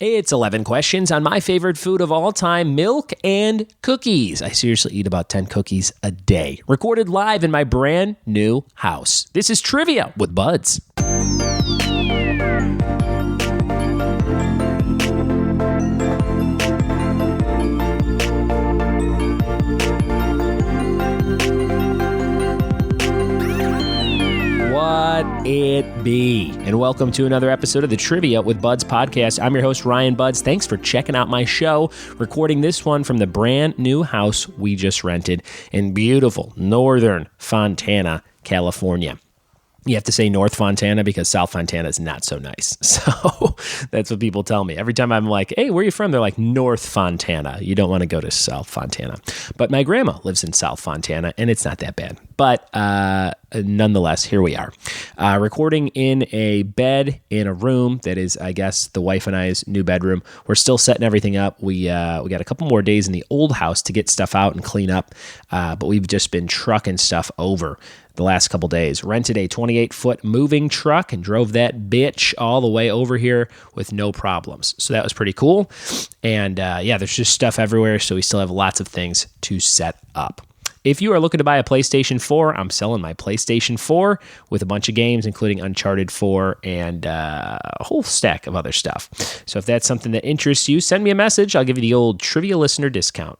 It's 11 questions on my favorite food of all time, milk and cookies. I seriously eat about 10 cookies a day. Recorded live in my brand new house. This is Trivia with Buds. What it be? And welcome to another episode of the Trivia with Buds podcast. I'm your host, Ryan Buds. Thanks for checking out my show. Recording this one from the brand new house we just rented in beautiful northern Fontana, California. You have to say North Fontana because South Fontana is not so nice. So that's what people tell me. Every time I'm like, hey, where are you from? They're like, North Fontana. You don't want to go to South Fontana. But my grandma lives in South Fontana, and it's not that bad. But nonetheless, here we are. Recording in a bed in a room that is, I guess, the wife and I's new bedroom. We're still setting everything up. We got a couple more days in the old house to get stuff out and clean up. But we've just been trucking stuff over the last couple days. Rented a 28-foot moving truck and drove that bitch all the way over here with no problems. So that was pretty cool. And there's just stuff everywhere, so we still have lots of things to set up. If you are looking to buy a PlayStation 4, I'm selling my PlayStation 4 with a bunch of games, including Uncharted 4 and a whole stack of other stuff. So if that's something that interests you, send me a message. I'll give you the old trivia listener discount.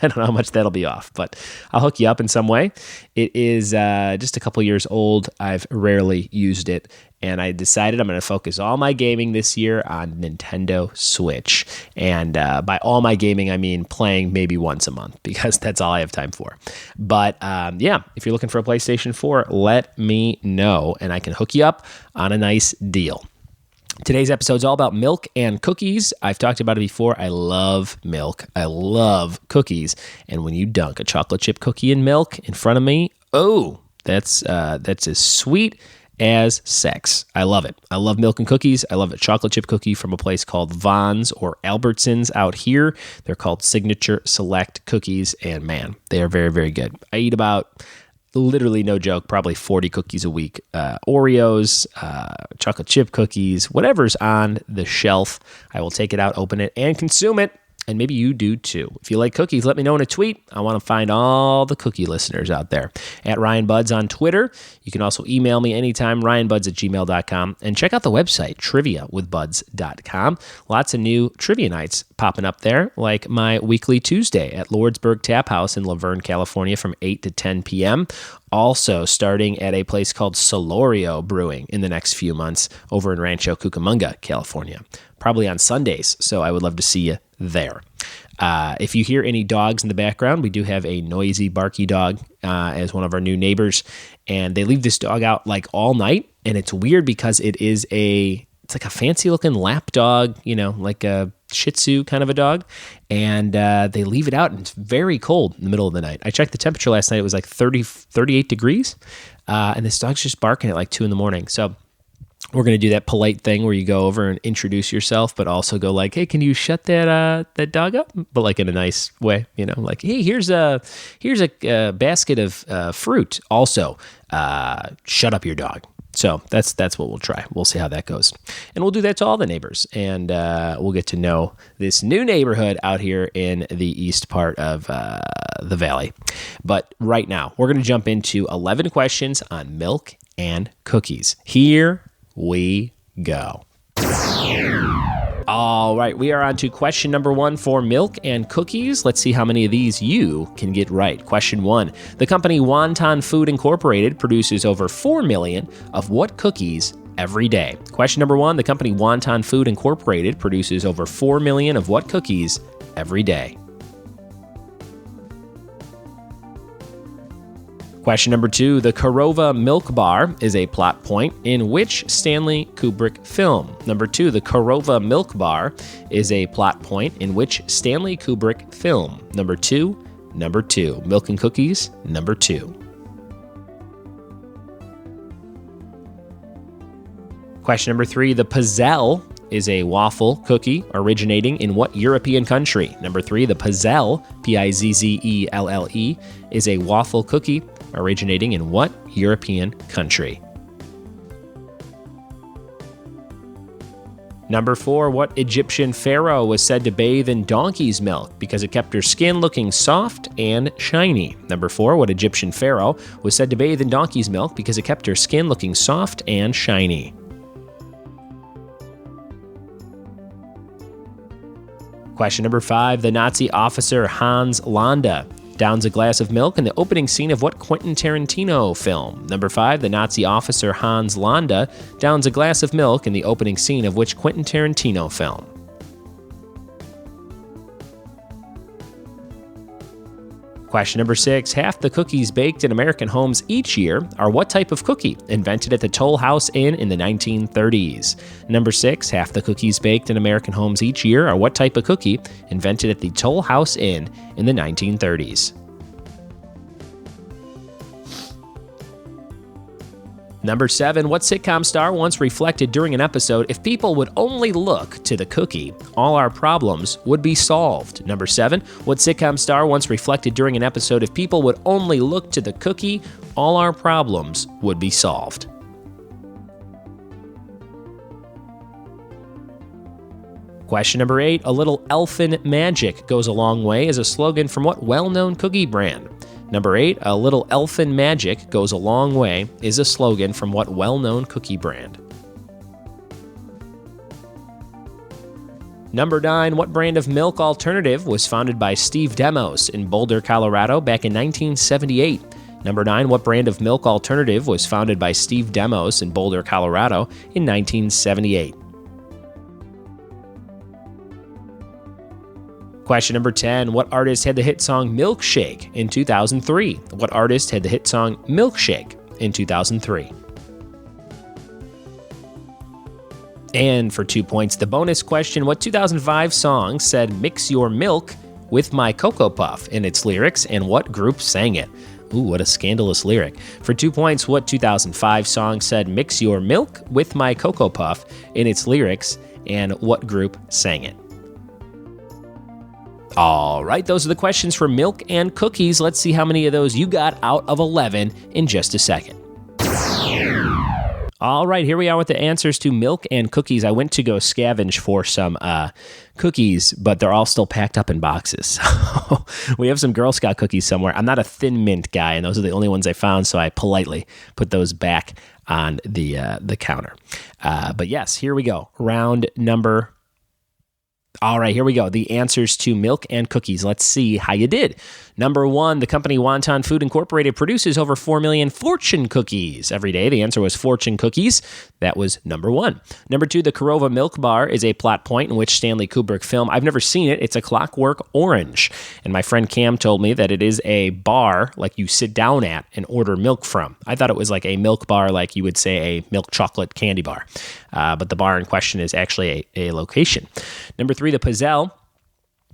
I don't know how much that'll be off, but I'll hook you up in some way. It is just a couple years old. I've rarely used it, and I decided I'm going to focus all my gaming this year on Nintendo Switch. And by all my gaming, I mean playing maybe once a month, because that's all I have time for. But if you're looking for a PlayStation 4, let me know, and I can hook you up on a nice deal. Today's episode is all about milk and cookies. I've talked about it before. I love milk. I love cookies. And when you dunk a chocolate chip cookie in milk in front of me, that's as sweet as sex. I love it. I love milk and cookies. I love a chocolate chip cookie from a place called Vons or Albertsons out here. They're called Signature Select Cookies, and man, they are very, very good. I eat about, literally no joke, probably 40 cookies a week. Oreos, chocolate chip cookies, whatever's on the shelf, I will take it out, open it, and consume it. And maybe you do too. If you like cookies, let me know in a tweet. I want to find all the cookie listeners out there. At Ryan Buds on Twitter. You can also email me anytime, ryanbuds@gmail.com. And check out the website, triviawithbuds.com. Lots of new trivia nights popping up there, like my weekly Tuesday at Lordsburg Tap House in Laverne, California from 8 to 10 p.m. Also starting at a place called Solorio Brewing in the next few months over in Rancho Cucamonga, California. Probably on Sundays, so I would love to see you there. If you hear any dogs in the background, we do have a noisy, barky dog as one of our new neighbors, and they leave this dog out like all night, and it's weird because it's like a fancy-looking lap dog, like a Shih Tzu kind of a dog, and they leave it out, and it's very cold in the middle of the night. I checked the temperature last night. It was like 38 degrees, and this dog's just barking at like 2 in the morning, so we're going to do that polite thing where you go over and introduce yourself, but also go like, hey, can you shut that dog up? But like in a nice way, like, hey, here's a basket of fruit. Also, shut up your dog. So that's what we'll try. We'll see how that goes. And we'll do that to all the neighbors. And we'll get to know this new neighborhood out here in the east part of the valley. But right now, we're going to jump into 11 questions on milk and cookies. Here we go. All right, we are on to question number 1 for milk and cookies. Let's see how many of these you can get right. Question 1. The company Wonton Food Incorporated produces over 4 million of what cookies every day? Question number 1. The company Wonton Food Incorporated produces over 4 million of what cookies every day? Question number 2, the Korova Milk Bar is a plot point in which Stanley Kubrick film? Number 2, the Korova Milk Bar is a plot point in which Stanley Kubrick film? Number 2, milk and cookies, number 2. Question number 3, the Pizzelle is a waffle cookie originating in what European country? Number 3, the Pizzelle, Pizzelle, is a waffle cookie originating in what European country? Number 4, what Egyptian pharaoh was said to bathe in donkey's milk because it kept her skin looking soft and shiny? Number 4, what Egyptian pharaoh was said to bathe in donkey's milk because it kept her skin looking soft and shiny? Question number 5, the Nazi officer Hans Landa downs a glass of milk in the opening scene of what Quentin Tarantino film? Number 5, the Nazi officer Hans Landa downs a glass of milk in the opening scene of which Quentin Tarantino film? Question number 6, half the cookies baked in American homes each year are what type of cookie? Invented at the Toll House Inn in the 1930s. Number 6, half the cookies baked in American homes each year are what type of cookie? Invented at the Toll House Inn in the 1930s. Number 7, what sitcom star once reflected during an episode, if people would only look to the cookie, all our problems would be solved? Number 7, what sitcom star once reflected during an episode, if people would only look to the cookie, all our problems would be solved? Question number 8, a little elfin magic goes a long way is a slogan from what well-known cookie brand? Number 8, a little elfin magic goes a long way is a slogan from what well-known cookie brand? Number 9, what brand of milk alternative was founded by Steve Demos in Boulder, Colorado back in 1978? Number 9, what brand of milk alternative was founded by Steve Demos in Boulder, Colorado in 1978? Question number 10, what artist had the hit song Milkshake in 2003? What artist had the hit song Milkshake in 2003? And for 2 points, the bonus question, what 2005 song said "Mix Your Milk with My Cocoa Puff" in its lyrics, and what group sang it? Ooh, what a scandalous lyric. For 2 points, what 2005 song said "Mix Your Milk with My Cocoa Puff" in its lyrics, and what group sang it? All right, those are the questions for milk and cookies. Let's see how many of those you got out of 11 in just a second. All right, here we are with the answers to milk and cookies. I went to go scavenge for some cookies, but they're all still packed up in boxes. We have some Girl Scout cookies somewhere. I'm not a Thin Mint guy, and those are the only ones I found, so I politely put those back on the counter. But yes, here we go. Round number. All right, here we go. The answers to milk and cookies. Let's see how you did. Number 1, the company Wonton Food Incorporated produces over 4 million Fortune cookies every day. The answer was Fortune cookies. That was number 1. Number 2, the Korova Milk Bar is a plot point in which Stanley Kubrick film. I've never seen it. It's a Clockwork Orange. And my friend Cam told me that it is a bar like you sit down at and order milk from. I thought it was like a milk bar like you would say a milk chocolate candy bar. But the bar in question is actually a location. Number 3, the Pizzelle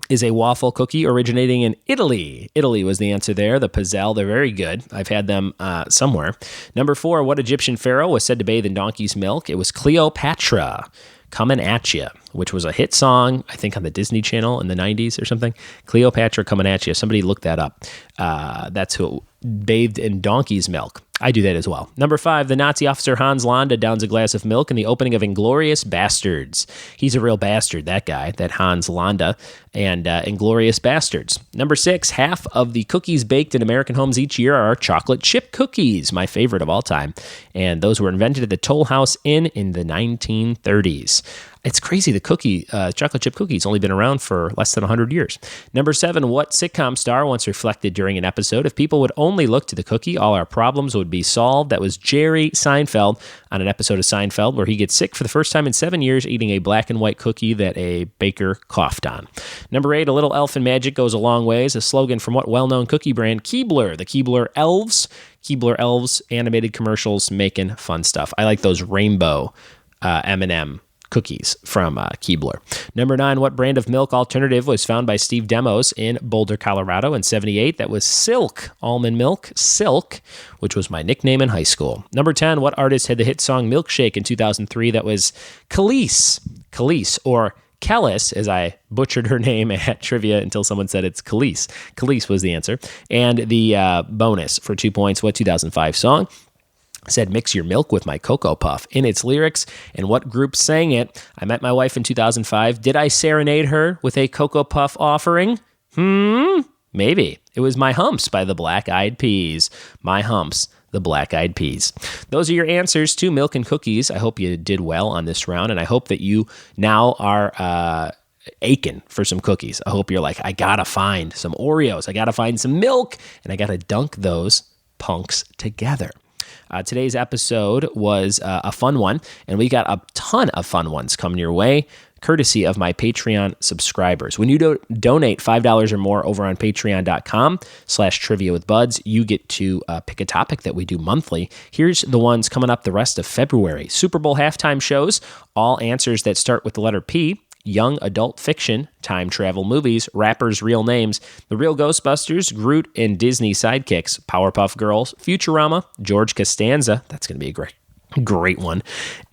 is a waffle cookie originating in Italy. Italy was the answer there. The Pizzelle, they're very good. I've had them somewhere. Number 4, what Egyptian pharaoh was said to bathe in donkey's milk? It was Cleopatra. Coming At Ya, which was a hit song, I think on the Disney Channel in the 90s or something. Cleopatra Coming At Ya. Somebody look that up. That's who bathed in donkey's milk. I do that as well. Number 5, the Nazi officer Hans Landa downs a glass of milk in the opening of Inglourious Bastards. He's a real bastard, that guy, that Hans Landa, and Inglourious Bastards. Number 6, half of the cookies baked in American homes each year are chocolate chip cookies, my favorite of all time. And those were invented at the Toll House Inn in the 1930s. It's crazy. The chocolate chip cookie's only been around for less than 100 years. Number 7, what sitcom star once reflected during an episode, if people would only look to the cookie, all our problems would be solved? That was Jerry Seinfeld on an episode of Seinfeld where he gets sick for the first time in 7 years eating a black and white cookie that a baker coughed on. Number 8, a little elfin magic goes a long ways, a slogan from what well-known cookie brand? Keebler. The Keebler Elves. Keebler Elves animated commercials making fun stuff. I like those rainbow M&M cookies from Keebler. Number 9, what brand of milk alternative was found by Steve Demos in Boulder, Colorado in 78? That was Silk almond milk, Silk, which was my nickname in high school. Number 10, what artist had the hit song Milkshake in 2003? That was Khalees, or Kellis, as I butchered her name at trivia until someone said it's Khalees. Khalees was the answer. And the bonus for 2 points, what 2005 song said, "Mix your milk with my Cocoa Puff" in its lyrics and what group sang it. I met my wife in 2005. Did I serenade her with a Cocoa Puff offering? Maybe. It was My Humps by the Black Eyed Peas. My Humps, the Black Eyed Peas. Those are your answers to Milk and Cookies. I hope you did well on this round, and I hope that you now are aching for some cookies. I hope you're like, I gotta find some Oreos, I gotta find some milk, and I gotta dunk those punks together. Today's episode was a fun one, and we got a ton of fun ones coming your way, courtesy of my Patreon subscribers. When you donate $5 or more over on patreon.com/trivia with buds, you get to pick a topic that we do monthly. Here's the ones coming up the rest of February. Super Bowl halftime shows, all answers that start with the letter P. Young adult fiction, time travel movies, rappers' real names, The Real Ghostbusters, Groot and Disney sidekicks, Powerpuff Girls, Futurama, George Costanza, that's going to be a great one,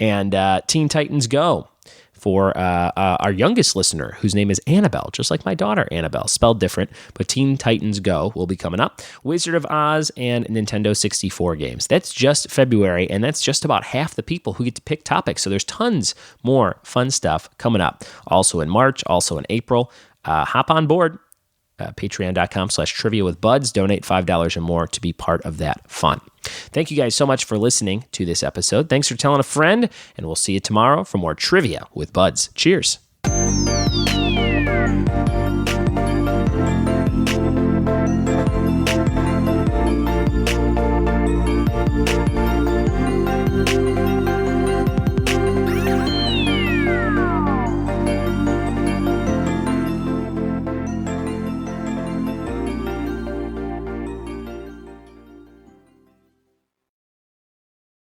and Teen Titans Go for our youngest listener, whose name is Annabelle, just like my daughter Annabelle, spelled different, but Teen Titans Go will be coming up. Wizard of Oz and Nintendo 64 games. That's just February, and that's just about half the people who get to pick topics, so there's tons more fun stuff coming up. Also in March, also in April. Hop on board. Patreon.com/trivia with buds. Donate $5 or more to be part of that fun. Thank you guys so much for listening to this episode. Thanks for telling a friend, and we'll see you tomorrow for more Trivia with Buds. Cheers.